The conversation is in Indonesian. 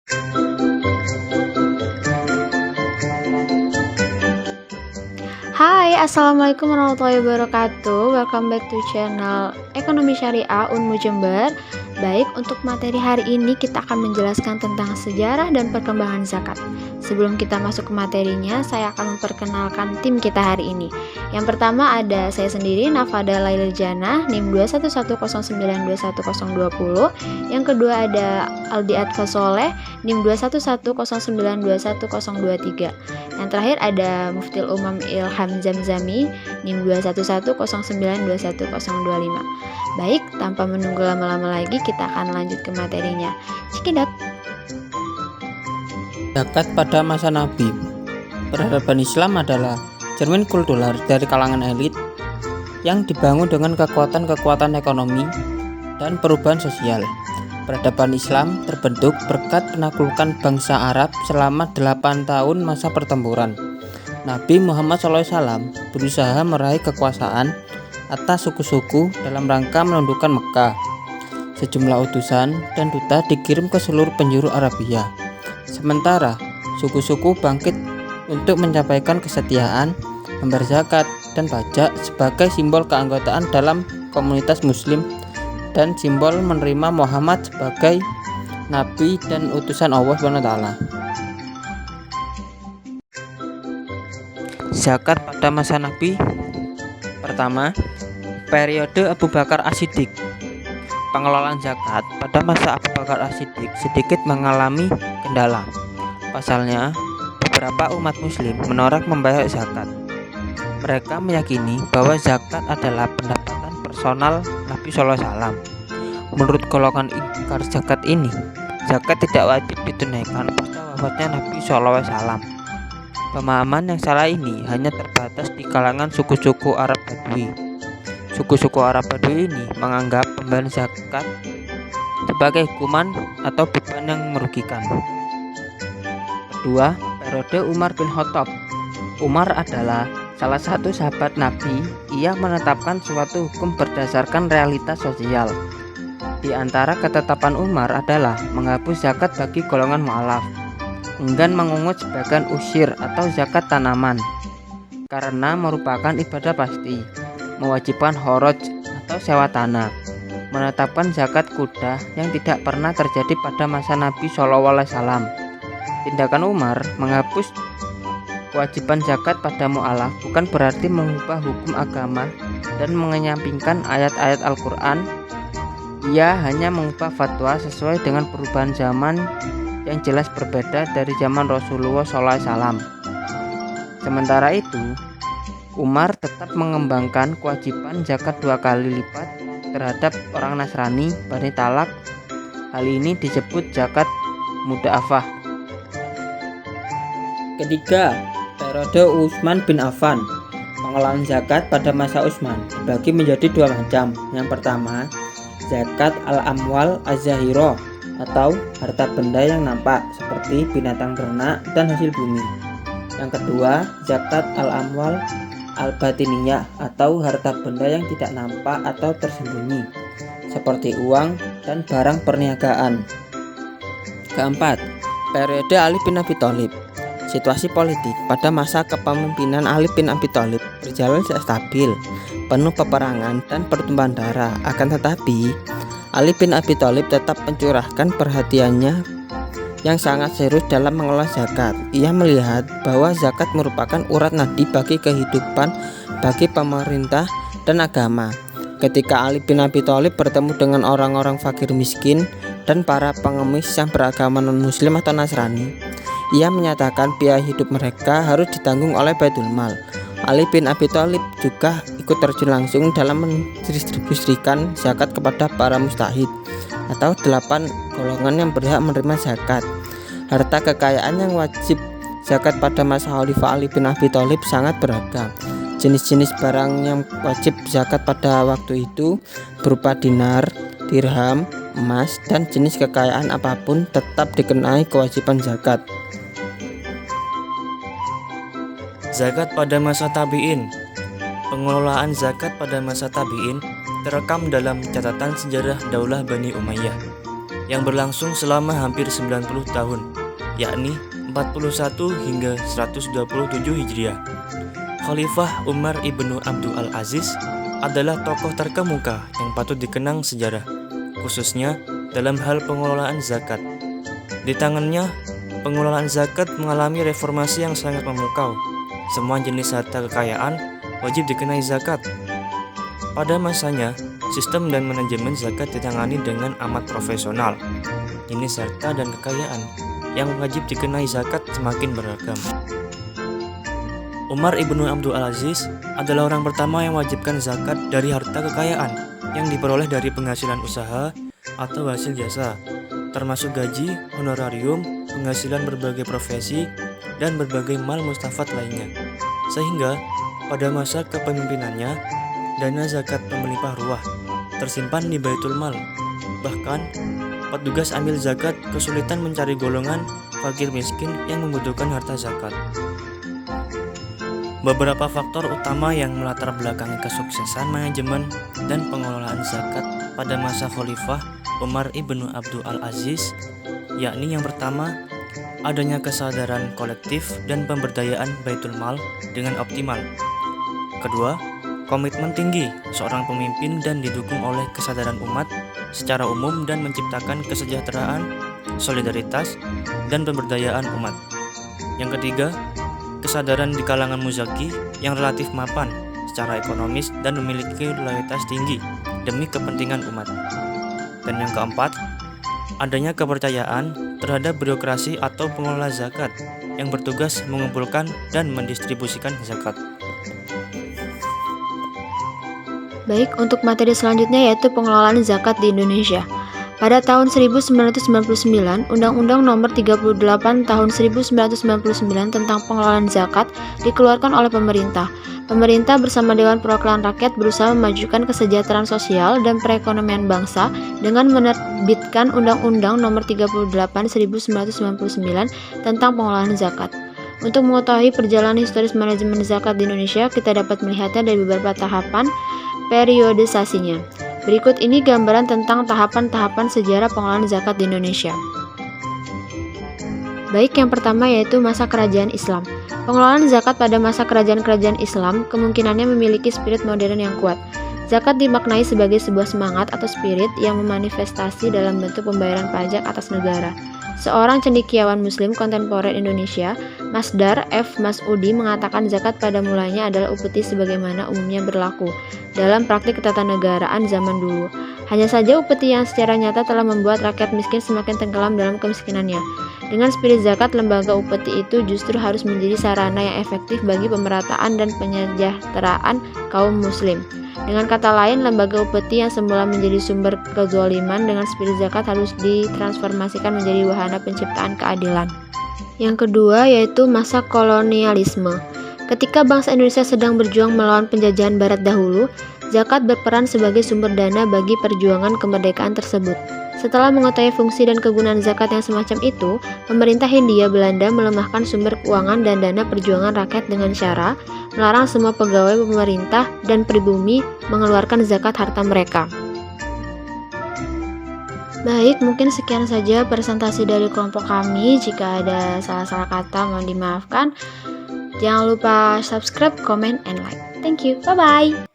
Hai, Assalamualaikum warahmatullahi wabarakatuh. Welcome back to channel Ekonomi Syariah Unmu Jember. Baik, untuk materi hari ini kita akan menjelaskan tentang sejarah dan perkembangan zakat. Sebelum kita masuk ke materinya, saya akan memperkenalkan tim kita hari ini. Yang pertama ada saya sendiri, Nafada Laila Jannah, NIM 21109211020. Yang kedua ada Aldi Atfa Soleh, NIM 21109211023. Yang terakhir ada Muftil Umam Ilham Zamzami, NIM 21109211025. Baik, tanpa menunggu lama-lama lagi, kita akan lanjut ke materinya. Cikidak. Zakat pada masa Nabi. Peradaban Islam adalah cermin kultural dari kalangan elit yang dibangun dengan kekuatan ekonomi dan perubahan sosial. Peradaban Islam terbentuk berkat penaklukan bangsa Arab selama 8 tahun masa pertempuran. Nabi Muhammad SAW berusaha meraih kekuasaan atas suku-suku dalam rangka menundukkan Mekah. Sejumlah utusan dan duta dikirim ke seluruh penjuru Arabia. Sementara suku-suku bangkit untuk menyampaikan kesetiaan, membayar zakat dan pajak sebagai simbol keanggotaan dalam komunitas muslim dan simbol menerima Muhammad sebagai nabi dan utusan Allah SWT. Zakat pada masa Nabi. Pertama, periode Abu Bakar As-Siddiq. Pengelolaan zakat pada masa Abu Bakar As-Siddiq sedikit mengalami kendala. Pasalnya, beberapa umat muslim menolak membayar zakat. Mereka meyakini bahwa zakat adalah pendapatan personal Nabi SAW. Menurut golongan ingkar zakat ini, zakat tidak wajib ditunaikan pasca wafatnya Nabi SAW. Pemahaman yang salah ini hanya terbatas di kalangan suku-suku Arab Badui. Suku-suku Arab Badui ini menganggap pembayaran zakat sebagai hukuman atau beban yang merugikan. Kedua, periode Umar bin Khattab. Umar adalah salah satu sahabat Nabi. Ia menetapkan suatu hukum berdasarkan realitas sosial. Di antara ketetapan Umar adalah menghapus zakat bagi golongan mu'alaf, enggan mengungut sebagian usyir atau zakat tanaman karena merupakan ibadah pasti, mewajibkan horoj atau sewa tanah, menetapkan zakat kuda yang tidak pernah terjadi pada masa Nabi SAW. Tindakan Umar menghapus kewajiban zakat pada mu'alaf bukan berarti mengubah hukum agama dan menyampingkan ayat-ayat Al-Quran. Ia hanya mengubah fatwa sesuai dengan perubahan zaman yang jelas berbeda dari zaman Rasulullah SAW. Sementara itu, Umar tetap mengembangkan kewajiban zakat 2 kali lipat terhadap orang Nasrani Bani Talak. Hal ini disebut zakat mudha'afah. Ketiga, periode Utsman bin Affan. Pengelolaan zakat pada masa Utsman dibagi menjadi 2 macam. Yang pertama, zakat al-amwal az-zahirah atau harta benda yang nampak seperti binatang ternak dan hasil bumi. Yang kedua, zakat al-amwal al-batiniyah atau harta benda yang tidak nampak atau tersembunyi seperti uang dan barang perniagaan. Keempat, periode Ali bin Abi Thalib. Situasi politik pada masa kepemimpinan Ali bin Abi Thalib berjalan tidak stabil, penuh peperangan dan pertumpahan darah. Akan tetapi, Ali bin Abi Thalib tetap mencurahkan perhatiannya yang sangat serius dalam mengelola zakat. Ia melihat bahwa zakat merupakan urat nadi bagi kehidupan, bagi pemerintah dan agama. Ketika Ali bin Abi Thalib bertemu dengan orang-orang fakir miskin dan para pengemis yang beragama non-muslim atau Nasrani, ia menyatakan biaya hidup mereka harus ditanggung oleh Baitul Mal. Ali bin Abi Thalib juga ikut terjun langsung dalam mendistribusikan zakat kepada para mustahid atau 8 golongan yang berhak menerima zakat. Harta kekayaan yang wajib zakat pada masa Khalifah Ali bin Abi Thalib sangat beragam. Jenis-jenis barang yang wajib zakat pada waktu itu berupa dinar, dirham, emas, dan jenis kekayaan apapun tetap dikenai kewajiban zakat. Zakat pada masa tabi'in. Pengelolaan zakat pada masa tabi'in terekam dalam catatan sejarah Daulah Bani Umayyah. yang berlangsung selama hampir 90 tahun, yakni 41 hingga 127 Hijriah. Khalifah Umar ibnu Abdul Aziz adalah tokoh terkemuka yang patut dikenang sejarah, khususnya dalam hal pengelolaan zakat. Di tangannya, pengelolaan zakat mengalami reformasi yang sangat memukau. Semua jenis harta kekayaan wajib dikenai zakat. Pada masanya, sistem dan manajemen zakat ditangani dengan amat profesional. Jenis harta dan kekayaan yang wajib dikenai zakat semakin beragam. Umar ibnu Abdul Aziz adalah orang pertama yang mewajibkan zakat dari harta kekayaan yang diperoleh dari penghasilan usaha atau hasil jasa, termasuk gaji, honorarium, penghasilan berbagai profesi, dan berbagai mal mustafat lainnya. Sehingga pada masa kepemimpinannya, dana zakat melimpah ruah, tersimpan di Baitul Mal. Bahkan, petugas amil zakat kesulitan mencari golongan fakir miskin yang membutuhkan harta zakat. Beberapa faktor utama yang melatar belakangi kesuksesan manajemen dan pengelolaan zakat pada masa Khalifah Umar ibnu Abdul Aziz, yakni yang pertama, adanya kesadaran kolektif dan pemberdayaan Baitul Mal dengan optimal. Kedua, komitmen tinggi seorang pemimpin dan didukung oleh kesadaran umat secara umum dan menciptakan kesejahteraan, solidaritas, dan pemberdayaan umat. Yang ketiga, kesadaran di kalangan muzaki yang relatif mapan secara ekonomis dan memiliki loyalitas tinggi demi kepentingan umat. Dan yang keempat, adanya kepercayaan terhadap birokrasi atau pengelola zakat yang bertugas mengumpulkan dan mendistribusikan zakat. Baik, untuk materi selanjutnya yaitu pengelolaan zakat di Indonesia. Pada tahun 1999, Undang-Undang Nomor 38 Tahun 1999 tentang pengelolaan zakat dikeluarkan oleh pemerintah. Pemerintah bersama Dewan Perwakilan Rakyat berusaha memajukan kesejahteraan sosial dan perekonomian bangsa dengan menerbitkan Undang-Undang Nomor 38 1999 tentang pengelolaan zakat. Untuk mengetahui perjalanan historis manajemen zakat di Indonesia, kita dapat melihatnya dari beberapa tahapan periodisasinya. Berikut ini gambaran tentang tahapan-tahapan sejarah pengelolaan zakat di Indonesia. Baik, yang pertama yaitu masa kerajaan Islam. Pengelolaan zakat pada masa kerajaan-kerajaan Islam kemungkinannya memiliki spirit modern yang kuat. Zakat dimaknai sebagai sebuah semangat atau spirit yang memanifestasi dalam bentuk pembayaran pajak atas negara. Seorang cendekiawan Muslim kontemporer Indonesia, Masdar F. Masudi, mengatakan zakat pada mulanya adalah upeti sebagaimana umumnya berlaku dalam praktik ketatanegaraan zaman dulu. Hanya saja upeti yang secara nyata telah membuat rakyat miskin semakin tenggelam dalam kemiskinannya. Dengan spirit zakat, lembaga upeti itu justru harus menjadi sarana yang efektif bagi pemerataan dan penyejahteraan kaum muslim. Dengan kata lain, lembaga upeti yang semula menjadi sumber kezaliman dengan spirit zakat harus ditransformasikan menjadi wahana penciptaan keadilan. Yang kedua yaitu masa kolonialisme. Ketika bangsa Indonesia sedang berjuang melawan penjajahan barat dahulu, zakat berperan sebagai sumber dana bagi perjuangan kemerdekaan tersebut. Setelah mengetahui fungsi dan kegunaan zakat yang semacam itu, pemerintah Hindia Belanda melemahkan sumber keuangan dan dana perjuangan rakyat dengan cara melarang semua pegawai pemerintah dan pribumi mengeluarkan zakat harta mereka. Baik, mungkin sekian saja presentasi dari kelompok kami. Jika ada salah-salah kata mohon dimaafkan. Jangan lupa subscribe, comment, and like. Thank you. Bye-bye.